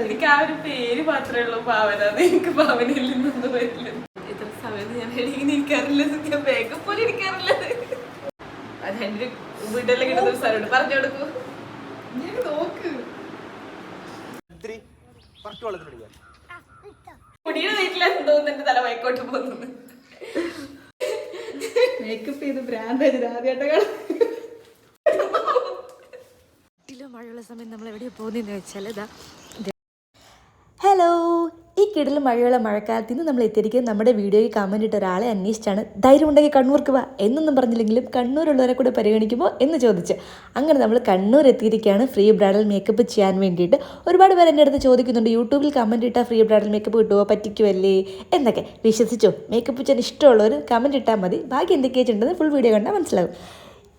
എനിക്ക് ആ ഒരു പേര് മാത്രമേ ഉള്ളൂ ഭാവന. അത് എനിക്ക് ഭാവനയിൽ നിന്നൊന്നും വരില്ല. ഇത്ര സമയത്ത് ഞാൻ ഇരിക്കാറില്ല, വേഗം പോലെ ഇരിക്കാറില്ല. അത് എന്റെ വീട്ടിലെല്ലാം കിട്ടുന്ന ഒരു സ്ഥലമുണ്ട്, പറഞ്ഞു കൊടുക്കൂ. നോക്ക് കുടിയുടെ വീട്ടിലെന്തോ എന്റെ തല വൈക്കോട്ട് പോകുന്നത്. മേക്കപ്പ് ചെയ്ത് ഭ്രാന്തായിരുന്നു ആദ്യമായിട്ട് കാണാൻ. മഴയുള്ള സമയം നമ്മൾ എവിടെയാ പോകുന്നതെന്ന് വെച്ചാൽ ഇതാ. ഹലോ, ഈ കിടലും മഴയുള്ള മഴക്കാലത്ത് ഇന്ന് നമ്മൾ എത്തിയിരിക്കുന്നത് നമ്മുടെ വീഡിയോയിൽ കമൻറ്റ് ഇട്ട ഒരാളെ അന്വേഷിച്ചാണ്. ധൈര്യം ഉണ്ടെങ്കിൽ കണ്ണൂർക്ക് വാ എന്നൊന്നും പറഞ്ഞില്ലെങ്കിലും കണ്ണൂരുള്ളവരെ കൂടെ പരിഗണിക്കുമ്പോൾ എന്ന് ചോദിച്ച് അങ്ങനെ നമ്മൾ കണ്ണൂർ എത്തിയിരിക്കുകയാണ് ഫ്രീ ബ്രൈഡൽ മേക്കപ്പ് ചെയ്യാൻ വേണ്ടിയിട്ട്. ഒരുപാട് പേര് എൻ്റെ അടുത്ത് ചോദിക്കുന്നുണ്ട്, യൂട്യൂബിൽ കമൻറ്റ് ഇട്ടാൽ ഫ്രീ ബ്രൈഡൽ മേക്കപ്പ് കിട്ടുമോ, പറ്റിക്കുമല്ലേ എന്നൊക്കെ. വിശ്വസിച്ചോ, മേക്കപ്പ് ചെയ്യാൻ ഇഷ്ടമുള്ളവർ കമൻറ്റ് ഇട്ടാൽ മതി. ബാക്കി എന്തൊക്കെയാണ് ചെയ്യേണ്ടത് ഫുൾ വീഡിയോ കണ്ടാൽ മനസ്സിലാവും.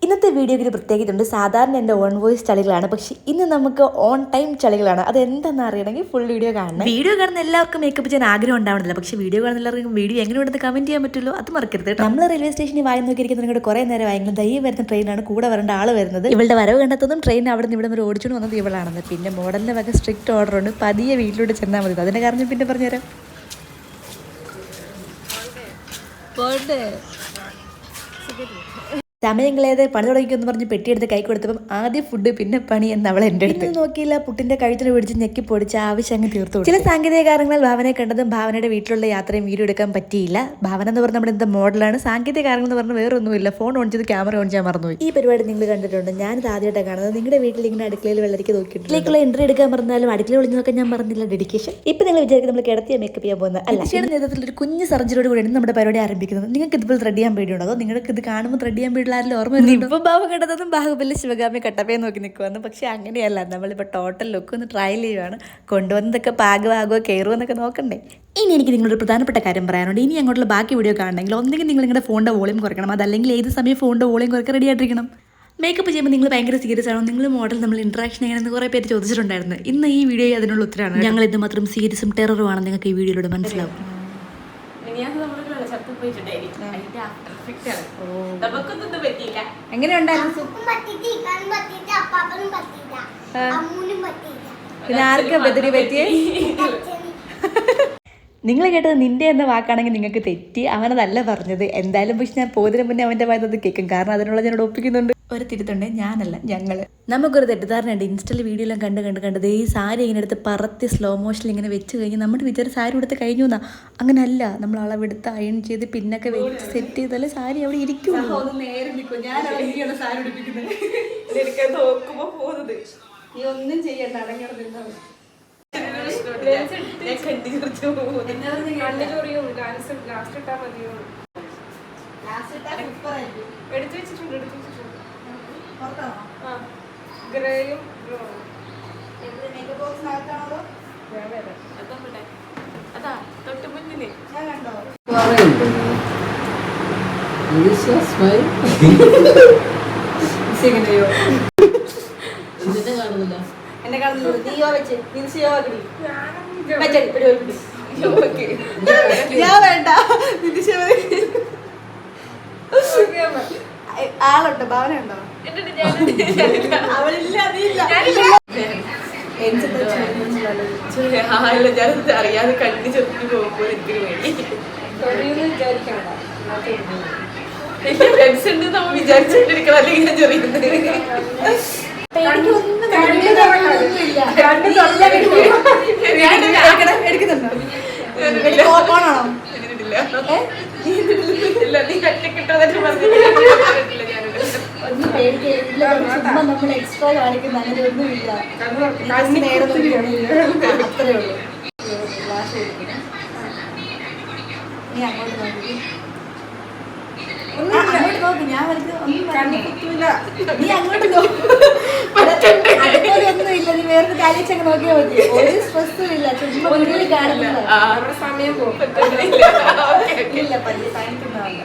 ഇന്നത്തെ വീഡിയോയ്ക്ക് പ്രത്യേകിച്ചുണ്ട്. സാധാരണ എൻ്റെ ഓൺ വോയിസ് ചളികളാണ്, പക്ഷേ ഇന്ന് നമുക്ക് ഓൺ ടൈം ചളികളാണ്. അതെന്താണെന്ന് അറിയണമെങ്കിൽ ഫുൾ വീഡിയോ കാണണം. വീഡിയോ കാണുന്ന എല്ലാവർക്കും മേക്കപ്പ് ചെയ്യാൻ ആഗ്രഹം ഉണ്ടാവണില്ല, പക്ഷേ വീഡിയോ കാണുന്ന എല്ലാവർക്കും വീഡിയോ എങ്ങനെ ഉണ്ടെന്ന് കമൻറ്റ് ചെയ്യാൻ പറ്റുമല്ലോ, അത് മറക്കരുത്. നമ്മൾ റെയിൽവേ സ്റ്റേഷനിൽ വായി നോക്കിയിരിക്കുന്നതിനോട് കുറേ നേരം വായെങ്കിലും ഈ വരുന്ന ട്രെയിനാണ് കൂടെ വരേണ്ട ആൾ വരുന്നത്. ഇവളുടെ വരവ് കണ്ടെത്തുന്നതും ട്രെയിൻ അവിടെ നിന്ന് ഇവിടെ വരെ ഓടിച്ചുകൊണ്ട് വന്നത് ഇവളാണെന്ന്. പിന്നെ മോഡലിൻ്റെ വക സ്ട്രിക്റ്റ് ഓർഡർ ഉണ്ട്, പതിയെ വീട്ടിലൂടെ ചെന്നാൽ മതി. അതിൻ്റെ കാരണം പിന്നെ പറഞ്ഞുതരാം. സമയങ്ങളേത് പണി തുടങ്ങിയെന്ന് പറഞ്ഞ് പെട്ടിയെടുത്ത് കൈ കൊടുത്തപ്പം ആദ്യം ഫുഡ് പിന്നെ പണി എന്ന് അവൾ എൻ്റെ അടുത്ത് നോക്കിയില്ല. പുട്ടിന്റെ കഴുത്തിന് പിടിച്ച് ഞെക്കി പൊടിച്ച് ആവശ്യം അങ്ങ് തീർത്തു. ചില സാങ്കേതിക കാരണങ്ങൾ ഭാവനയെ കണ്ടതും ഭാവനയുടെ വീട്ടിലുള്ള യാത്രയും വീഡിയോ എടുക്കാൻ പറ്റിയില്ല. ഭാവന എന്ന് പറഞ്ഞാൽ നമ്മുടെ എന്താ മോഡലാണ്. സാങ്കേതിക കാരണങ്ങൾ എന്ന് പറഞ്ഞാൽ വേറെ ഒന്നുമില്ല, ഫോൺ ഓൺ ചെയ്ത് ക്യാമറ ഓൺ ചെയ്യാൻ മറന്നുപോയി. ഈ പരിപാടി നിങ്ങൾ കണ്ടിട്ടുണ്ട്, ഞാനിത് ആദ്യമായിട്ടാണ് കാണുന്നത്. നിങ്ങളുടെ വീട്ടിൽ ഇങ്ങനെ അടുക്കളയിൽ വെള്ളരിക്ക് നോക്കിയിട്ട് ഇതിലേക്കുള്ള എൻട്രി എടുക്കാൻ പറഞ്ഞാലും അടുക്കളയിൽ ഒളിഞ്ഞു നോക്കാൻ ഞാൻ പറഞ്ഞില്ല. ഡെഡിക്കേഷൻ. ഇപ്പം നിങ്ങൾ വിചാരിക്കും നമ്മൾ കിടത്തിയ മേക്കപ്പ് ചെയ്യാൻ പോകുന്നത് അല്ല. ചേട്ടൻ നേതൃത്വത്തിൽ ഒരു കുഞ്ഞ് സർജറിയോട് കൂടിയാണ് നമ്മുടെ പരിപാടി ആരംഭിക്കുന്നത്. നിങ്ങൾക്ക് ഇതുപോലെ ത്രെഡ് ചെയ്യാൻ പേടിയുണ്ടോ, അതോ നിങ്ങൾക്ക് ഇത് കാണുമ്പോൾ ത്രെഡ് ചെയ്യാൻ പേടിയുള്ള ആരെങ്കിലും ഓർമ്മ? ഇപ്പം ഭാവ കണ്ടതും ബാഹുബലി ശിവഗാമി കട്ടപ്പയെ നോക്കി നിൽക്കുവാന്ന്. പക്ഷെ അങ്ങനെയല്ല, നമ്മളിപ്പോൾ ടോട്ടൽ ലുക്ക് ഒന്ന് ട്രയൽ ചെയ്യുവാണ്. കൊണ്ടുവന്നതൊക്കെ പാകമാകുമോ കയറുമോ എന്നൊക്കെ നോക്കണ്ടേ. ഇനി എനിക്ക് നിങ്ങളൊരു പ്രധാനപ്പെട്ട കാര്യം പറയാനുണ്ട്. ഇനി അങ്ങോട്ടുള്ള ബാക്കി വീഡിയോ കാണണമെങ്കിൽ ഒന്നെങ്കിൽ നിങ്ങൾ നിങ്ങളുടെ ഫോണിൻ്റെ വോളിയം കുറയ്ക്കണം, അതല്ലെങ്കിൽ ഏത് സമയം ഫോണിൻ്റെ വോളിയം കുറയ്ക്കാൻ റെഡി ആയിട്ടിരിക്കണം. മേക്കപ്പ് ചെയ്യുമ്പോൾ നിങ്ങൾ ഭയങ്കര സീരിയസ് ആണോ, നിങ്ങൾ മോഡൽ നമ്മൾ ഇൻട്രാക്ഷൻ ചെയ്യണമെന്ന് കുറേ പേര് ചോദിച്ചിട്ടുണ്ടായിരുന്നു. ഇന്ന് ഈ വീഡിയോ അതിനുള്ള ഉത്തരമാണ്. ഞങ്ങൾ ഇത് മാത്രം സീരിയസും ടെററും ആണെന്ന് നിങ്ങൾക്ക് ഈ വീഡിയോയിലൂടെ മനസ്സിലാവും. എങ്ങനെയുണ്ടായിരുന്നു? പിന്നെ ആർക്കാ ബദരി പറ്റിയേ? നിങ്ങൾ കേട്ടത് നിന്റെ എന്ന വാക്കാണെങ്കിൽ നിങ്ങൾക്ക് തെറ്റി, അവനതല്ല പറഞ്ഞത്. എന്തായാലും പക്ഷെ ഞാൻ പോകുന്നതിന് മുന്നേ അവൻ്റെ വായനത് കേൾക്കും, കാരണം അതിനുള്ള ഞാനോട് ഒപ്പിക്കുന്നുണ്ട്. ഒരു തിരുത്തുണ്ട്, ഞാനല്ല ഞങ്ങൾ. നമുക്കൊരു തെറ്റിദ്ധാരണയുണ്ട്, ഇൻസ്റ്റയിൽ വീഡിയോ എല്ലാം കണ്ടത് ഈ സാരി ഇങ്ങനെ എടുത്ത് പറത്തി സ്ലോ മോഷനിൽ ഇങ്ങനെ വെച്ച് കഴിഞ്ഞ് നമ്മുടെ വിചാരം സാരി എടുത്ത് കഴിഞ്ഞു എന്നാ. അങ്ങനല്ല, നമ്മൾ അളവെടുത്ത് അയൺ ചെയ്ത് പിന്നൊക്കെ വെച്ച് സെറ്റ് ചെയ്താലേ സാരി അവിടെ ഇരിക്കുള്ളൂ. നീ ഒന്നും ചെയ്യണ്ട, അടങ്ങിട. അതാ തൊട്ട് മുന്നില് എന്നെ കാണുന്നില്ല. നീയോ വെച്ച് ഞാൻ വേണ്ട. ആളുണ്ടോ, ഭാവനയുണ്ടോ? അവളില്ല, നീല്ല. ഞാനത് അറിയാതെ കണ്ണി ചെറുക്കി പോകുമ്പോൾ എനിക്ക് വേണ്ടി ഫ്രണ്ട്സ് ഉണ്ട് നമ്മൾ വിചാരിച്ചോണ്ടിരിക്കണം, അല്ലെങ്കിൽ ഞാൻ ചെറിയുന്നത് നമ്മൾ എക്സ്ട്രാ കാണിക്കുന്ന അങ്ങനെയൊന്നുമില്ല. അത്രേ ഉള്ളൂ. നീ അങ്ങോട്ട് നോക്കി, അങ്ങോട്ട് നോക്ക്. ഞാൻ നീ അങ്ങോട്ട് ഒന്നുമില്ല, നീ വേറൊരു കാര്യം നോക്കിയാൽ മതി. ഒരു സ്ട്രെസ്സും ഇല്ല, ചുമ്മാ വീട്ടിൽ കാണില്ല. സമയം ഇല്ല, പണിക്കുന്നതല്ല.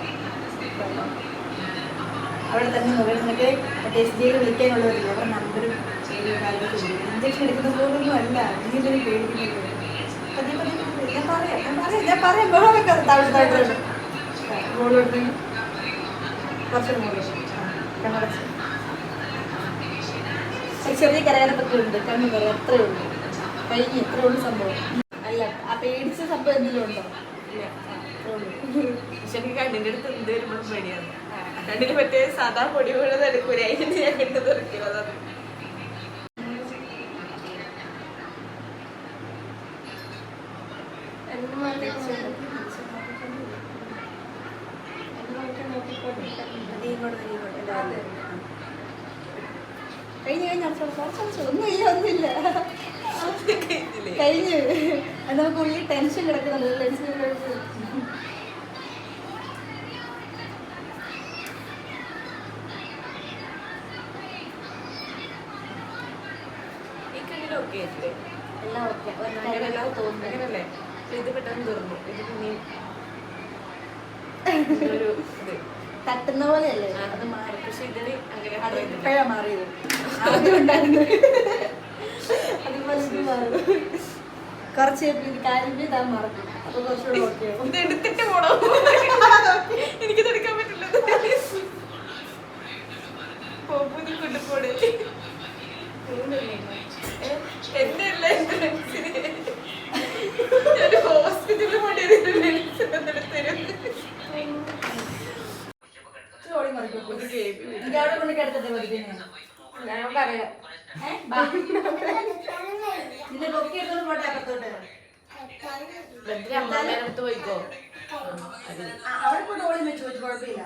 അവിടെ തന്നെ നോക്കി SGയിൽ വിളിക്കാനുള്ളവരില്ല, അവരുടെ നമ്പരും ഇഞ്ചക്ഷൻ എടുക്കുന്ന പോലൊന്നും അല്ല. നീ ഇതിന് പേടിക്കുന്നില്ല. ഞാൻ പറയാം ബഹളം വെക്കാതെ താഴ്ത്തായിട്ട് ചെറിയ കരകരപ്പൊക്കെ ഉണ്ട്, കണ്ണു കര അത്രേ ഉള്ളൂ. കഴിഞ്ഞ് എത്ര ഉള്ളു സംഭവം. അല്ല ആ പേടിച്ച സംഭവം എന്തെങ്കിലും ഉണ്ടോ? പക്ഷെ എനിക്ക് കണ്ണിന്റെ അടുത്ത് എന്ത് വരുമ്പോഴും പേടിയാണ്. കണ്ണിന് പറ്റിയ സാധാ പൊടി വീണത് എടുക്കൂല, അതിന് ഞാൻ കണ്ടു തുറക്കുന്നത്. ഒന്നുമില്ല കഴിഞ്ഞു. അത് നമുക്ക് ഉള്ളിൽ ടെൻഷൻ കിടക്കുന്നുണ്ട്. ടെൻഷൻ എല്ലാം ഓക്കെ അങ്ങനല്ലേ? ഇത് പെട്ടെന്ന് തുറന്നു. ഇത് പിന്നെ ഒരു ഇത് തട്ടുന്ന പോലെയല്ലേ അത് മാറി. പക്ഷെ ഇതിന് അങ്ങനെ ഇപ്പോഴാ മാറിയത്. ആദ്യം ഉണ്ടായിരുന്നു അതുപോലെ ഇത് മാറും. കുറച്ച് കാര്യം ചെയ്താൽ മറക്കും. അപ്പൊ കുറച്ചുകൂടെ ഓക്കെ ആവും. ഇത് എടുത്തിട്ട് പോണോ? എനിക്കിത് എടുക്കാൻ പറ്റില്ല. കൊണ്ടുപോടെ എന്റെ അല്ല എന്റെ ഫ്രണ്ട്സിന് ഞാൻ ഹോസ്പിറ്റലിൽ പോണ്ടിരുന്നു. പോയിക്കോ അവിടെ കൊണ്ട് ഓടി വെച്ചു കുഴപ്പമില്ല.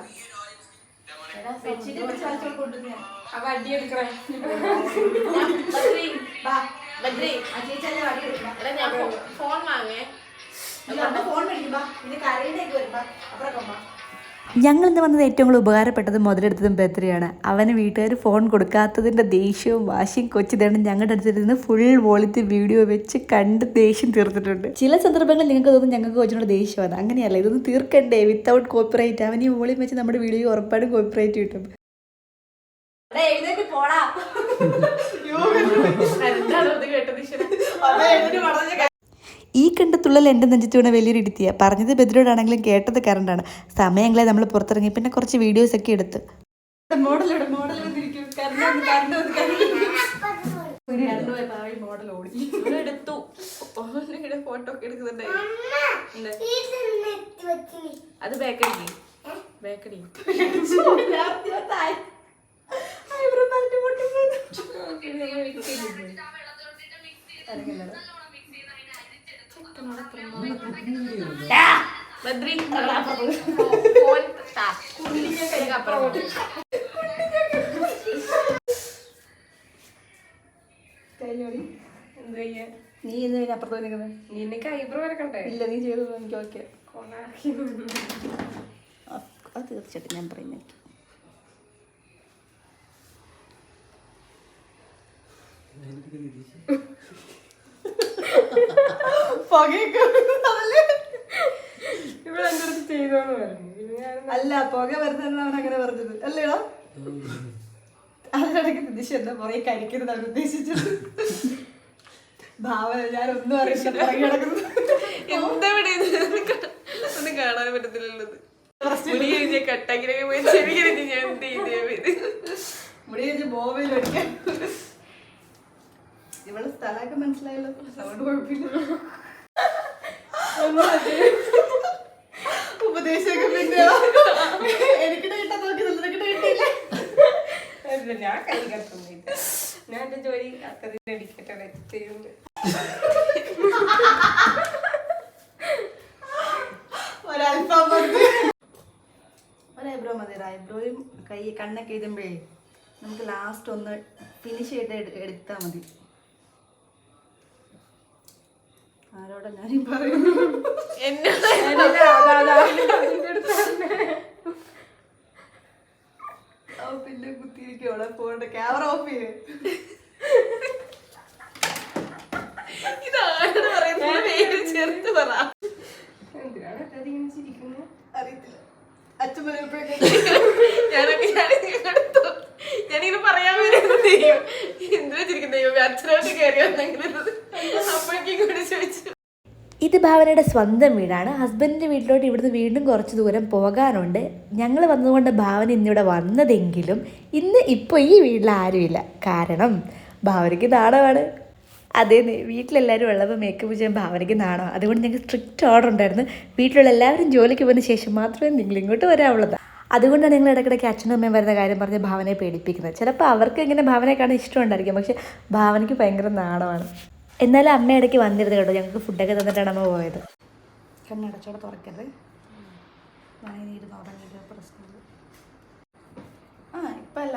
ഫോൺ വാങ്ങേ ഫോൺ മേടിക്കുമ്പോ പിന്നെ കരയിലേക്ക് വരുമ്പോ അപ്പുറം. ഞങ്ങൾ ഇന്ന് വന്നത് ഏറ്റവും കൂടുതൽ ഉപകാരപ്പെട്ടതും മുതലെടുത്തതും ബർത്ത്ഡേയാണ്. അവന് വീട്ടുകാർ ഫോൺ കൊടുക്കാത്തതിൻ്റെ ദേഷ്യവും വാശിയും കൊച്ചിതാണ് ഞങ്ങളുടെ അടുത്തിരുന്ന് ഫുൾ വോളിയത്തിൽ വീഡിയോ വെച്ച് കണ്ട് ദേഷ്യം തീർത്തിട്ടുണ്ട്. ചില സന്ദർഭങ്ങളിൽ നിങ്ങൾക്ക് തോന്നും ഞങ്ങൾക്ക് കൊച്ചിനോട് ദേഷ്യമാണ്. അങ്ങനെയല്ല, ഇതൊന്നും തീർക്കണ്ടേ വിത്തൗട്ട് കോപ്പിറൈറ്റ്. അവൻ ഈ വോളിയം വെച്ച് നമ്മുടെ വീഡിയോ ഉറപ്പായിട്ടും കോപ്പിറൈറ്റ് കിട്ടും. ഈ കണ്ട തുള്ളൽ എൻ്റെ നെഞ്ചത്ത് വീണ വലിയൊരു ഇടുത്തിയ. പറഞ്ഞത് ബെദ്രോടാണെങ്കിലും കേട്ടത് കറണ്ടാണ്. സമയങ്ങളെ നമ്മൾ പുറത്തിറങ്ങി പിന്നെ കുറച്ച് വീഡിയോസൊക്കെ എടുത്ത് ഫോട്ടോ ഒക്കെ എടുക്കുന്നുണ്ടായി. അത് ബേക്കറി ബേക്കറി ബദ്രി ഫോൺ അപ്പുറം നീ ഇന്ന് അപ്പുറത്ത് നിൽക്കുന്നത്. നിനക്ക് ഐബ്രോ വരക്കണ്ടേ? ഇല്ല, നീ ചെയ്തു. എനിക്ക് ഓക്കെ. അത് തീർച്ചയായിട്ടും ഞാൻ പറയുന്നത്. അല്ല, പുക വരുന്ന അവൻ അങ്ങനെ പറഞ്ഞത് അല്ലേടാ. അതിനിടയ്ക്ക് ദിശ എന്താ പുറകെ കഴിക്കുന്നത് അവർ ഉദ്ദേശിച്ചത്. ഭാവന ഞാനൊന്നും അറിയില്ല. എന്താ ഒന്നും കാണാൻ പറ്റത്തില്ലത്. മുടി കഴിഞ്ഞ കട്ടാക്കിനൊക്കെ പോയി ചെവി കഴിഞ്ഞ് ഞാൻ എന്ത് ചെയ്തേ. മുടി കഴിഞ്ഞ് മൊബൈൽ അടിക്കാൻ. ഇവള് സ്ഥലമൊക്കെ മനസ്സിലായല്ലോ, അതുകൊണ്ട് കുഴപ്പമില്ല. ഉപദേശമൊക്കെ പിന്നെ എനിക്കിടെ കിട്ടാൻ നോക്കി നിനക്കിടെ കിട്ടിയില്ല. ഞാൻ കഴിക്കാത്തൊന്നുമില്ല. ഞാൻ എന്റെ ജോലി അക്കതിന് അടിക്കട്ടെ ചെയ്യുന്നത്. ഒരൈബ്രോ മതി. ഐബ്രോയും കൈ കണ്ണൊക്കെ എഴുതുമ്പോഴേ നമുക്ക് ലാസ്റ്റ് ഒന്ന് ഫിനിഷ് ചെയ്തിട്ട് എടുത്താൽ മതി. ആരോടെ ഞാനീ പറയുന്നു. പിന്നെ കുത്തിയിരിക്കും അവിടെ പോകണ്ട. ക്യാമറ ഓഫ് ചെയ്യും. ഇതാണ് പറയുന്നത്. ചേർത്ത് പറ. അറിയത്തില്ല. അച്ഛൻ പറയുമ്പോഴേക്കും ഞാനിങ്ങനെ പറയാൻ വരുന്നത് എന്തിനാ ചിരിക്കുന്നത്? അച്ഛനോട്ട് കയറി വന്നെങ്കിലും അപ്പോഴേക്കും കൂടെ ചോദിച്ചു. ഇത് ഭാവനയുടെ സ്വന്തം വീടാണ്. ഹസ്ബൻഡിൻ്റെ വീട്ടിലോട്ട് ഇവിടുന്ന് വീണ്ടും കുറച്ച് ദൂരം പോകാനുണ്ട്. ഞങ്ങൾ വന്നതുകൊണ്ട് ഭാവന ഇന്നിവിടെ വന്നതെങ്കിലും ഇപ്പോൾ ഈ വീട്ടിൽ ആരുമില്ല. കാരണം ഭാവനയ്ക്ക് നാടകമാണ്. അതേ വീട്ടിലെല്ലാവരും ഉള്ളപ്പോൾ മേക്കപ്പ് ചെയ്യാൻ ഭാവനയ്ക്ക് നാണോ, അതുകൊണ്ട് ഞങ്ങൾക്ക് സ്ട്രിക്റ്റ് ഓർഡർ ഉണ്ടായിരുന്നു. വീട്ടിലുള്ള എല്ലാവരും ജോലിക്ക് പോയതിന് ശേഷം മാത്രമേ നിങ്ങൾ ഇങ്ങോട്ട് വരാവുള്ളത്. അതുകൊണ്ടാണ് നിങ്ങൾ ഇടയ്ക്കിടയ്ക്ക് അച്ഛനും അമ്മയും വരുന്ന കാര്യം പറഞ്ഞ് ഭാവനയെ പേടിപ്പിക്കുന്നത്. ചിലപ്പോൾ അവർക്ക് ഇങ്ങനെ ഭാവനയെ കാണാൻ ഇഷ്ടമുണ്ടായിരിക്കും, പക്ഷെ ഭാവനയ്ക്ക് ഭയങ്കര നാണമാണ്. എന്നാലും അമ്മ ഇടയ്ക്ക് വന്നിരുന്നു കേട്ടോ, ഞങ്ങൾക്ക് ഫുഡൊക്കെ തന്നിട്ടാണ് അമ്മ പോയത്. കണ്ണടച്ചോടെ തുറക്കരുത്, വായനയിരുന്ന് ഉറങ്ങിയിട്ട് പ്രശ്നമില്ല. ഇപ്പം അല്ല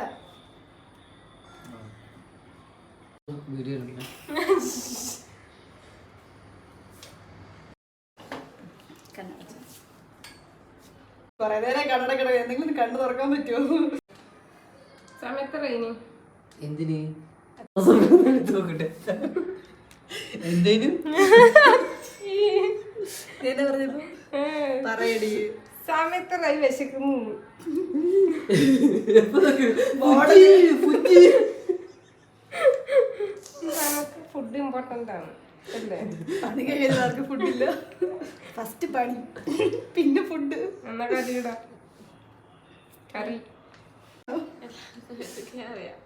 കൊറേ നേരം കണ്ണടക്കിട, എന്തെങ്കിലും കണ്ണു തുറക്കാൻ പറ്റുമോ? സമയത്ത് റെയിനി എന്തിന് നോക്കട്ടെ എന്തേലും എന്താ പറഞ്ഞപ്പോ പറയടി. സമയത്ത് റൈ വിശക്കുന്നു. നമുക്ക് ഫുഡ് ഇമ്പോർട്ടൻ്റ് ആണ് അല്ലേ? പണി കഴിയുന്നവർക്ക് ഫുഡില്ല, ഫസ്റ്റ് പണി പിന്നെ ഫുഡ്. എന്നാ കറിയിടാ, കറി അറിയാം.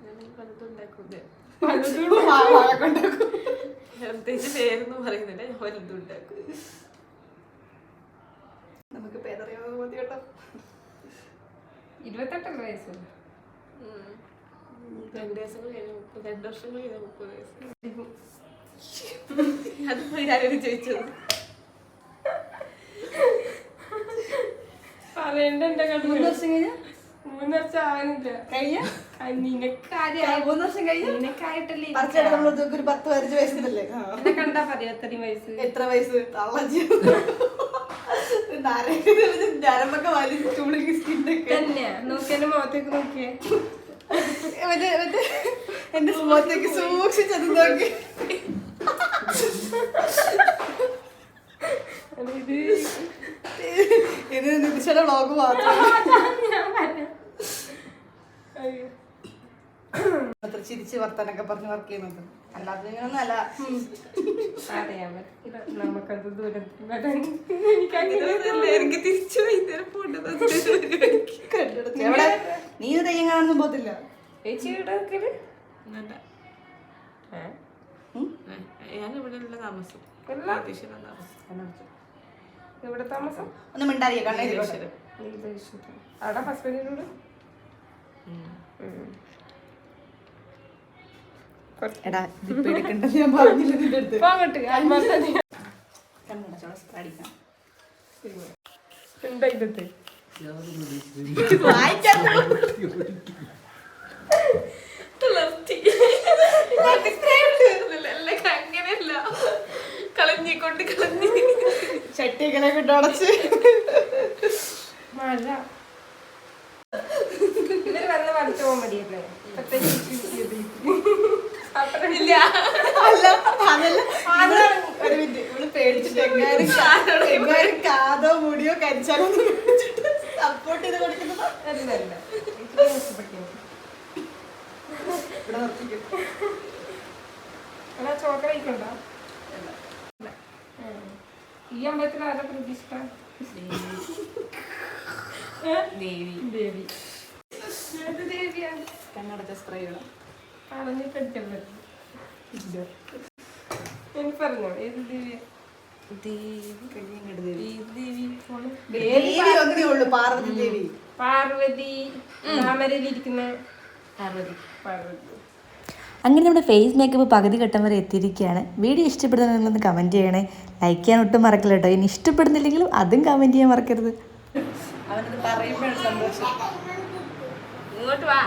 ഞാൻ പലതും ഉണ്ടാക്കുന്നത് ഉണ്ടാക്കും. പ്രത്യേകിച്ച് പേരൊന്നും പറയുന്നില്ല, ഞാൻ പലതും ഉണ്ടാക്കും. നമുക്ക് പേരറിയാവുന്ന മതി കേട്ടോ. 28 വയസ്സ് 2 ദിവസങ്ങൾ കഴിഞ്ഞ 2 വർഷങ്ങൾ കഴിഞ്ഞ 30 വയസ്സ്. അതിപ്പോ ഞാനൊരു ചോദിച്ചത് പറയണ്ട. എന്റെ കണ്ടു 3 വർഷം കഴിഞ്ഞ 3 വർഷം ആവാനില്ല. കഴിഞ്ഞ നിനക്കാര്യ 3 വർഷം കഴിഞ്ഞ നിനക്കായിട്ടല്ലേ പറിച്ചെടുത്ത് നമ്മളൊക്കെ ഒരു 10-15 വയസ്സല്ലേ? എന്നെ കണ്ടാ പറയാ അത്രയും വയസ്സ്. എത്ര വയസ്സ്? നരമ്പൊക്കെ വലിച്ചുള്ളിക്ക് സ്കിന്നൊക്കെ തന്നെയാ നോക്കിയ എന്റെ മുഖത്തേക്ക് നോക്കിയേ. എന്റെ മുഖത്തേക്ക് സൂക്ഷിച്ചത് നോക്കി. ഇത് നിമിഷയുടെ വ്ളോഗ് മാത്രം. അത്ര ചിരിച്ച് വർത്താനൊക്കെ പറഞ്ഞ് വർക്ക് ചെയ്യുന്നത് അല്ലാതെ ഇങ്ങനൊന്നല്ല. അറിയാൻ പറ്റില്ല നമുക്കത് ദൂരത്തിൽ എനിക്ക് തിരിച്ചു വൈകുന്നേരം പോകേണ്ടത്. എവിടെ നീ ഇത് തെയ്യം കാണാനൊന്നും പോകത്തില്ല. ഞാൻ ഇവിടെ ഉള്ള താമസം ഇവിടെ താമസം ഒന്നും മിണ്ടാതിരിക്കുക കണ്ണേ. അവിടെ ഹസ്ബൻഡിനോട് എടാ ഇതിപ്പോ എടുക്കണ്ടത് ഞാൻ പറഞ്ഞില്ല നിന്റെ അടുത്ത്. പോകട്ടെ കണ്ണടച്ചോളെ അടിക്കാം. ഉണ്ടായിട്ട് അങ്ങനെയല്ല, കളഞ്ഞിക്കൊണ്ട് കളഞ്ഞ് ചട്ടിയൊക്കെ കൊണ്ട് അടച്ച് മഴ ഇവര് വന്ന് പഠിച്ചു പോകാൻ മതിയല്ലേ? ഇല്ല. അല്ല അതല്ല ഒരു മിനിറ്റ്, ഇവള് പേടിച്ചിട്ട് എങ്ങാനും കാതോ മുടിയോ കരിച്ചാലോ സപ്പോർട്ട് ചെയ്ത് കൊടുക്കുന്നത്. അല്ലല്ല ഇവിടെ നിർത്തിക്കും. ചോക്ക കഴിക്കണ്ട. ഈ അമ്പലത്തിൽ ആരുടെ പ്രതിഷ്ഠ? ദേവി. ദേവി. ഏത് ദേവിയാണ്? കണ്ണടച്ച സ്പ്രേ ഇടാം. കളഞ്ഞ് കടിക്കാൻ പറ്റും. എനിക്ക് പറഞ്ഞോ ഏത് ദേവിയാ? ദേവി ഒന്നേ ഉള്ളൂ, പാർവതി ദേവി. പാർവതി താമരയിലിരിക്കുന്ന പാർവതി. അങ്ങനെ നമ്മുടെ ഫേസ് മേക്കപ്പ് പകുതി ഘട്ടം വരെ എത്തിയിരിക്കുകയാണ്. വീഡിയോ ഇഷ്ടപ്പെടുന്നതെന്ന് കമൻറ്റ് ചെയ്യണേ, ലൈക്ക് ചെയ്യാൻ ഒട്ടും മറക്കില്ല കേട്ടോ. ഇനി ഇഷ്ടപ്പെടുന്നില്ലെങ്കിലും അതും കമൻറ്റ് ചെയ്യാൻ മറക്കരുത്. അവനത് പറയുമ്പോഴാണ് സന്തോഷം. ഇങ്ങോട്ട് വാ,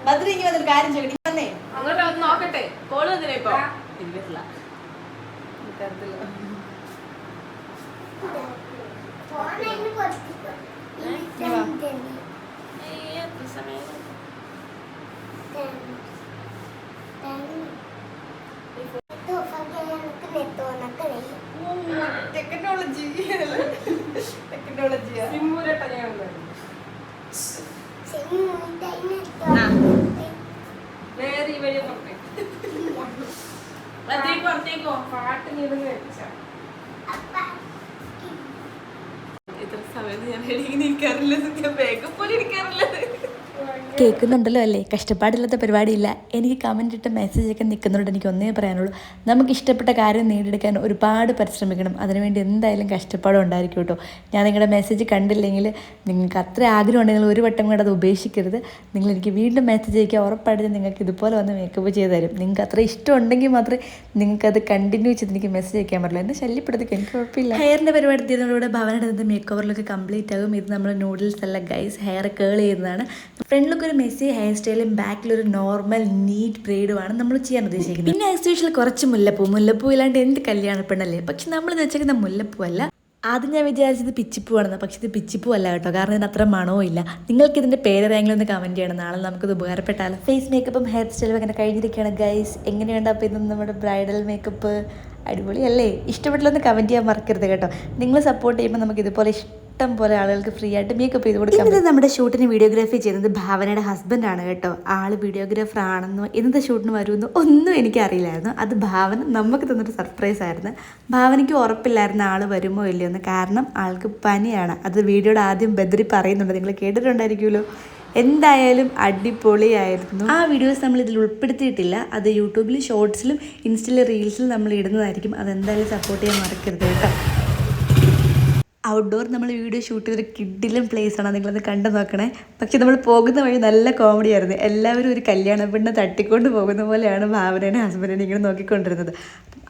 ബദ്രീക്ക് വന്നൊരു കാര്യം ചെയ്യണം. വന്നേ അങ്ങോട്ട് വന്ന് നോക്കട്ടെ. കോള് വന്നില്ല ഇപ്പൊ? ഇല്ല. ടെക്നോളജിയാ. സിമ്മൂരട്ട ഞാൻ നേരെ ഈ വഴി നോക്കേ. പറഞ്ഞേക്കോ പാട്ട് നീടുന്ന വെച്ചാ ഇത്ര സമയം ഞാൻ ഇങ്ങനെ ഇരിക്കാറില്ല. മേക്കപ്പ് പോലെ ഇരിക്കാറില്ല. കേൾക്കുന്നുണ്ടല്ലോ അല്ലേ? കഷ്ടപ്പാടില്ലാത്ത പരിപാടിയില്ല. എനിക്ക് കമൻറ്റ് ഇട്ട മെസ്സേജൊക്കെ നിൽക്കുന്നതുകൊണ്ട് എനിക്ക് ഒന്നേ പറയാനുള്ളൂ, നമുക്ക് ഇഷ്ടപ്പെട്ട കാര്യം നേടിയെടുക്കാൻ ഒരുപാട് പരിശ്രമിക്കണം. അതിനുവേണ്ടി എന്തായാലും കഷ്ടപ്പാടും ഉണ്ടായിരിക്കും കേട്ടോ. ഞാൻ നിങ്ങളുടെ മെസ്സേജ് കണ്ടില്ലെങ്കിൽ നിങ്ങൾക്ക് അത്ര ആഗ്രഹം ഉണ്ടെങ്കിൽ ഒരു വട്ടം കൂടെ അത് ഉപേക്ഷിക്കരുത്. നിങ്ങൾ എനിക്ക് വീണ്ടും മെസ്സേജ് അയക്കുക, ഉറപ്പായിട്ട് നിങ്ങൾക്ക് ഇതുപോലെ വന്ന് മേക്കപ്പ് ചെയ്ത് തരും. നിങ്ങൾക്ക് അത്ര ഇഷ്ടം ഉണ്ടെങ്കിൽ മാത്രമേ നിങ്ങൾക്കത് കണ്ടിന്യൂ ചെയ്ത് എനിക്ക് മെസ്സേജ് അയക്കാൻ പറ്റില്ല. എന്നെ ശല്യപ്പെടുത്തിക്കുക, എനിക്ക് കുഴപ്പമില്ല. ഹെയറിൻ്റെ പരിപാടി തീരുന്നതോടെ ഭവനെടുത്ത് മേക്ക് ഓവറിലൊക്കെ കംപ്ലീറ്റ് ആകും. ഇത് നമ്മൾ നൂഡിൽസ് അല്ല ഗൈസ്, ഹെയർ കേൾ ചെയ്യുന്നതാണ്. ഫ്രണ്ടിലൊക്കെ ഒരു മെസ്സി ഹെയർ സ്റ്റൈലും ബാക്കിലൊരു നോർമൽ നീറ്റ് ബ്രെയ്ഡുമാണ് നമ്മൾ ചെയ്യാൻ ഉദ്ദേശിക്കുന്നത്. പിന്നെ ആസ് യൂഷ്വൽ കുറച്ച് മുല്ലപ്പൂ ഇല്ലാണ്ട് എന്ത് കല്യാണ പെണ്ണല്ലേ. പക്ഷെ നമ്മൾ വെച്ചേക്കുന്ന മുല്ലപ്പൂ അല്ല. ആദ്യം ഞാൻ വിചാരിച്ചത് പിച്ചിപ്പൂവാണെന്ന്, പക്ഷെ ഇത് പിച്ചിപ്പൂ അല്ല കേട്ടോ, കാരണം ഇതിന് അത്ര മണവും ഇല്ല. നിങ്ങൾക്ക് ഇതിൻ്റെ പേരറിയെങ്കിലും ഒന്ന് കമൻറ്റ് ചെയ്യണം, നാളെ നമുക്കിത് ഉപകാരപ്പെട്ടാലോ. ഫേസ് മേക്കപ്പും ഹെയർ സ്റ്റൈലും അങ്ങനെ കഴിഞ്ഞിരിക്കുകയാണ് ഗൈസ്. എങ്ങനെയുണ്ട് അപ്പോൾ ഇന്ന് നമ്മുടെ ബ്രൈഡൽ മേക്കപ്പ്? അടിപൊളിയല്ലേ? ഇഷ്ടപ്പെട്ടില്ലെന്ന് കമൻറ്റ് ചെയ്യാൻ മറക്കരുത് കേട്ടോ. നിങ്ങൾ സപ്പോർട്ട് ചെയ്യുമ്പോൾ നമുക്ക് ഇതുപോലെ ഇഷ്ടം പോലെ ആളുകൾക്ക് ഫ്രീ ആയിട്ട് മേക്കപ്പ് ചെയ്ത് കൊടുക്കാം. ഇത് നമ്മുടെ ഷൂട്ടിന് വീഡിയോഗ്രാഫി ചെയ്യുന്നത് ഭാവനയുടെ ഹസ്ബൻഡാണ് കേട്ടോ. ആള് വീഡിയോഗ്രാഫർ ആണെന്നോ ഇന്നത്തെ ഷൂട്ടിന് വരുമെന്നോ ഒന്നും എനിക്കറിയില്ലായിരുന്നു. അത് ഭാവന നമുക്ക് തന്നൊരു സർപ്രൈസ് ആയിരുന്നു. ഭാവനയ്ക്ക് ഉറപ്പില്ലായിരുന്നു ആൾ വരുമോ ഇല്ലയോ എന്ന്, കാരണം ആൾക്ക് പനിയാണ്. അത് വീഡിയോയുടെ ആദ്യം ബദ്രി പറയുന്നുണ്ട്, നിങ്ങൾ കേട്ടിട്ടുണ്ടായിരിക്കുമല്ലോ. എന്തായാലും അടിപൊളിയായിരുന്നു. ആ വീഡിയോസ് നമ്മൾ ഇതിൽ ഉൾപ്പെടുത്തിയിട്ടില്ല. അത് യൂട്യൂബിൽ ഷോർട്സിലും ഇൻസ്റ്റയിലെ റീൽസിലും നമ്മൾ ഇടുന്നതായിരിക്കും. അതെന്തായാലും സപ്പോർട്ട് ചെയ്യാൻ മറക്കരുത് കേട്ടോ. ഔട്ട്ഡോർ നമ്മൾ വീഡിയോ ഷൂട്ട് ചെയ്തൊരു കിഡിലും പ്ലേസാണ്, നിങ്ങളത് കണ്ടു നോക്കണേ. പക്ഷെ നമ്മൾ പോകുന്ന വഴി നല്ല കോമഡി ആയിരുന്നു. എല്ലാവരും ഒരു കല്യാണ പെണ്ണ് തട്ടിക്കൊണ്ട് പോകുന്ന പോലെയാണ് ഭാവനേനെ ഹസ്ബൻഡിനെ ഇങ്ങനെ നോക്കിക്കൊണ്ടിരുന്നത്.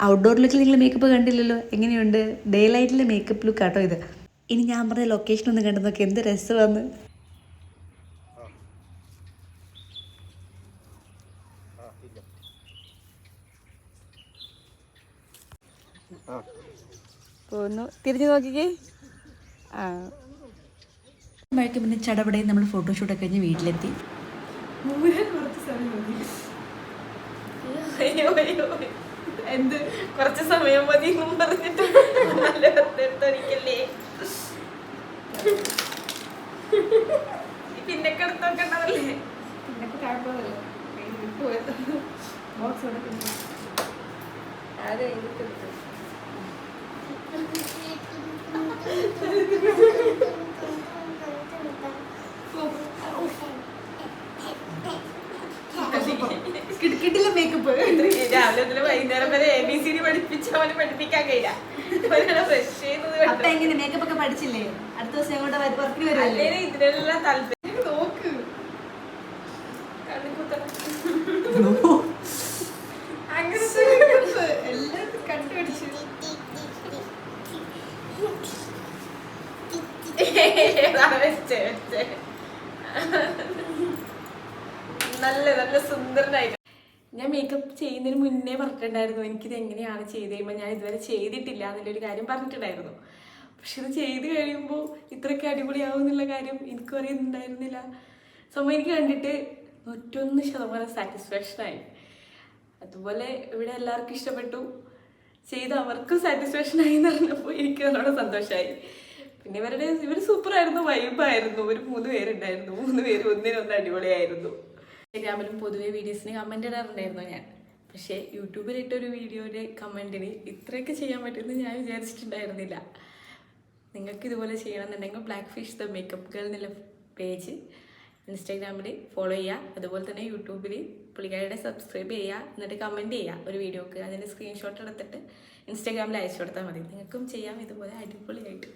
ഔട്ട്ഡോർ ലുക്കിൽ നിങ്ങൾ മേക്കപ്പ് കണ്ടില്ലല്ലോ, എങ്ങനെയുണ്ട്? ഡേ ലൈറ്റിലെ മേക്കപ്പ് ലുക്ക് ആട്ടോ ഇത്. ഇനി ഞാൻ പറഞ്ഞ ലൊക്കേഷൻ ഒന്ന് കണ്ടു നോക്കി, എന്ത് രസമാണ്. പോന്നു, തിരിഞ്ഞു നോക്കിക്കേ. മഴയ്ക്ക് മുന്നേ ചടപടയും നമ്മൾ ഫോട്ടോഷൂട്ടൊക്കെ കഴിഞ്ഞ് വീട്ടിലെത്തി. എന്ത് കുറച്ച് സമയം മതി പറഞ്ഞിട്ട് പിന്നൊക്കെ എടുത്തോക്കണ്ടല്ലേ? പിന്നൊക്കെ കുഴപ്പമില്ല. അതെ കിട്ടില്ല മേക്കപ്പ്. രാവിലെ മുതൽ വൈകുന്നേരം വരെ ABCD പഠിപ്പിച്ച അവന് പഠിപ്പിക്കാൻ കഴിയില്ല. എങ്ങനെ മേക്കപ്പ് ഒക്കെ പഠിച്ചില്ലേ? അടുത്ത ദിവസം ഞങ്ങളുടെ വർക്കിന് വരുമല്ലേ? ഇതിനെല്ലാം താല്പര്യം. നോക്ക് അങ്ങനത്തെ എല്ലാം കണ്ടുപിടിച്ചു. നല്ല നല്ല സുന്ദരനായിട്ട്. ഞാൻ മേക്കപ്പ് ചെയ്യുന്നതിന് മുന്നേ പറഞ്ഞിട്ടുണ്ടായിരുന്നു എനിക്കിത് എങ്ങനെയാണ് ചെയ്ത് കഴിയുമ്പോൾ ഞാൻ ഇതുവരെ ചെയ്തിട്ടില്ല എന്നുള്ളൊരു കാര്യം പറഞ്ഞിട്ടുണ്ടായിരുന്നു. പക്ഷെ ഇത് ചെയ്ത് കഴിയുമ്പോൾ ഇത്രയ്ക്ക് അടിപൊളിയാവും എന്നുള്ള കാര്യം എനിക്കും അറിയുന്നുണ്ടായിരുന്നില്ല. സംഭവം എനിക്ക് കണ്ടിട്ട് 101% സാറ്റിസ്ഫാക്ഷനായി. അതുപോലെ ഇവിടെ എല്ലാവർക്കും ഇഷ്ടപ്പെട്ടു, ചെയ്ത് അവർക്കും സാറ്റിസ്ഫാക്ഷനായി എന്ന് പറഞ്ഞപ്പോൾ എനിക്ക് നല്ലോണം സന്തോഷമായി. പിന്നെ ഇവർ സൂപ്പറായിരുന്നു, വൈബായിരുന്നു. ഒരു 3 പേരുണ്ടായിരുന്നു. 3 പേര് ഒന്നിനൊന്ന് അടിപൊളിയായിരുന്നു. ഇൻസ്റ്റാഗ്രാമിലും പൊതുവെ വീഡിയോസിന് കമൻറ്റ് ഇടാറുണ്ടായിരുന്നു ഞാൻ. പക്ഷേ യൂട്യൂബിലിട്ടൊരു വീഡിയോയുടെ കമൻറ്റിന് ഇത്രയൊക്കെ ചെയ്യാൻ പറ്റുമെന്ന് ഞാൻ വിചാരിച്ചിട്ടുണ്ടായിരുന്നില്ല. നിങ്ങൾക്ക് ഇതുപോലെ ചെയ്യണമെന്നുണ്ടെങ്കിൽ black fish the makeup girl എന്നുള്ള പേജ് ഇൻസ്റ്റാഗ്രാമിൽ ഫോളോ ചെയ്യുക. അതുപോലെ തന്നെ യൂട്യൂബിൽ പുള്ളിക്കാരുടെ സബ്സ്ക്രൈബ് ചെയ്യുക. എന്നിട്ട് കമൻറ്റ് ചെയ്യുക ഒരു വീഡിയോക്ക്. അതിൻ്റെ സ്ക്രീൻഷോട്ട് എടുത്തിട്ട് ഇൻസ്റ്റാഗ്രാമിൽ അയച്ചു കൊടുത്താൽ മതി. നിങ്ങൾക്കും ചെയ്യാം ഇതുപോലെ അടിപൊളിയായിട്ട്.